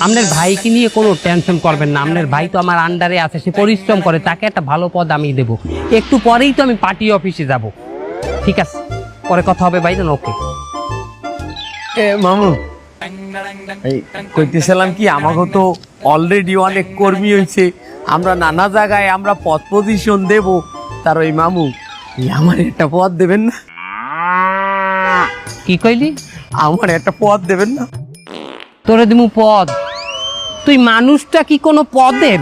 আপনার ভাইকে নিয়ে কোনো টেনশন করবেন না, আপনার ভাই তো আমার আন্ডারে আছে, সে পরিশ্রম করে, তাকে একটা ভালো পদ আমি দেব। একটু পরেই তো আমি পার্টি অফিসে যাব। ঠিক আছে, পরে কথা হবে ভাইজান। ওকে মামু, এই কইতেছিলাম কি, আমাকে তো অলরেডি অনেক কর্মী হয়েছে, আমরা নানা জায়গায় আমরা পদ পজিশন দেব, তার ওই মামু আমার একটা পদ দেবেন না? কি কইলি? আমার একটা পদ দেবেন না? তোরে দিমু পদ? তুই মানুষটা কি কোনো পদের?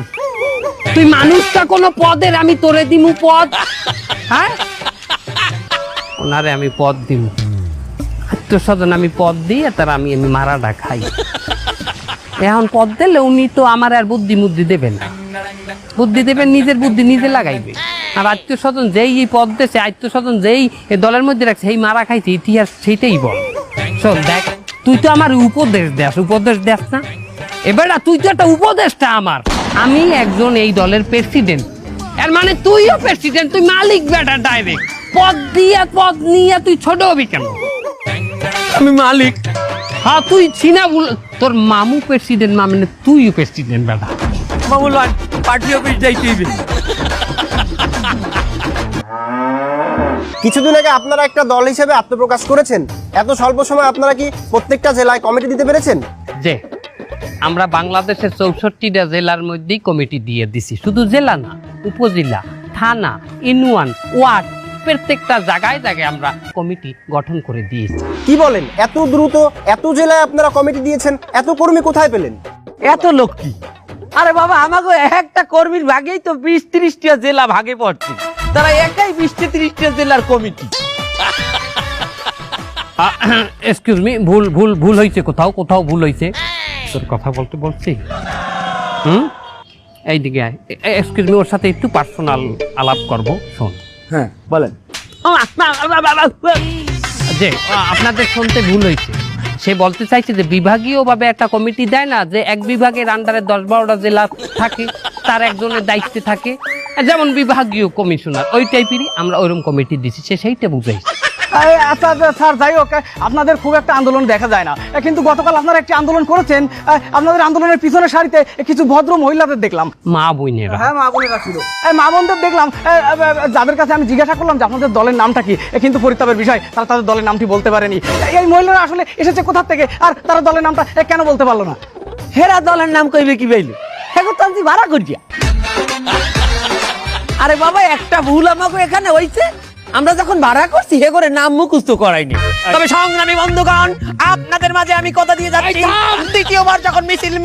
তুই মানুষটা কোনো পদের? আমি তোরে দিমু পদ? হ্যাঁ, ওনারে আমি পদ দিমু, আত্মস্বজন আমি পদ দিই, তার আমি মারাটা খাই। এখন পদ দিলে উনি তো আমার আর বুদ্ধি মুদ্ধি দেবেন না, বুদ্ধি দেবেন নিজের বুদ্ধি নিজে লাগাইবে। আর আত্মস্বজন যেই এই পদ দেশে, আত্মস্বজন যেই এই দলের মধ্যে রাখছে, সেই মারা খাইছে, ইতিহাস সেইটাই বল। শোন দেখ, তুই তো আমার উপদেশ দেস না, এবার তুই তো একটা উপদেশটা আমার। আমি একজন এই দলের প্রেসিডেন্ট, এর মানে তুইও প্রেসিডেন্ট, তুই মালিক বেটা ডাইরেক্ট। পদ নিয়ে তুই ছোট হবি কেন? আমি মালিক। হ্যাঁ তুই চিনা বল, তোর মামু প্রেসিডেন্ট, মানে তুইও প্রেসিডেন্ট বেটা। মামু লন, পার্টি অফিস যাইতে হইবে। কিছুদিন আগে আপনারা একটা দল হিসেবে আত্মপ্রকাশ করেছেন, এত স্বল্প সময় আপনারা কি প্রত্যেকটা জেলায় কমিটি দিতে পেরেছেন? যে আমরা বাংলাদেশের 64টা জেলার মধ্যেই কমিটি দিয়ে দিছি। শুধু জেলা না, উপজেলা, থানা, ইউনিয়ন, ওয়ার্ড, প্রত্যেকটা জায়গায় জায়গায় আমরা কমিটি গঠন করে দিয়েছি। কি বলেন, এত দ্রুত এত জেলায় আপনারা কমিটি দিয়েছেন? এত কর্মী কোথায় পেলেন? এত লোক কি? আরে বাবা, আমাকে একটা কর্মীর ভাগেই তো 20-30টা জেলা ভাগে পড়ছে, তারা একাই 20-30টা জেলার কমিটি। এক্সকিউজ মি, ভুল হয়েছে, কোথাও ভুল হয়েছে। তোর কথা বলছি। এইদিকে এক্সকিউজ মি, ওর সাথে একটু পার্সোনাল আলাপ করবো, শোন। হ্যাঁ বলেন। যে আপনাদের শুনতে ভুল হয়েছে, সে বলতে চাইছে যে বিভাগীয় ভাবে একটা কমিটি দেয় না, যে এক বিভাগের আন্ডারে 10-12টা জেলা থাকে, তার একজনের দায়িত্বে থাকে, যেমন বিভাগীয় কমিশনার, ওই টাইপেরই আমরা ওইরকম কমিটি দিচ্ছি, সে সেইটা বুঝাইছে। আচ্ছা স্যার, যাই হোক, আপনাদের খুব একটা আন্দোলন দেখা যায় না, কিন্তু গতকাল আপনারা একটি আন্দোলন করেছেন। আপনাদের আন্দোলনের পিছনের সারিতে কিছু ভদ্র মহিলাদের দেখলাম। মা বোনেরা? হ্যাঁ, মা বোনেরা ছিল। মা বোনদের দেখলাম, যাদের কাছে আমি জিজ্ঞাসা করলাম যে আপনাদের দলের নামটা কি, কিন্তু পরিতাপের বিষয় তারা তাদের দলের নামটি বলতে পারেনি। এই মহিলারা আসলে এসেছে কোথা থেকে, আর তারা দলের নামটা কেন বলতে পারলো না? হেরা দলের নাম কইবে কি বাইলে? এখন তো আমি ভাড়া করিয়া। আরে বাবা, একটা ভুল আমাকে এখানে হইছে, আমরা যখন ভাড়া করছি হে করে নাম মুখস্থ করাইনি। তবে সংগ্রামী বন্ধুগণ, আপনাদের মাঝে আমি কথা দিয়ে যাচ্ছি, দ্বিতীয়বার যখন মিছিল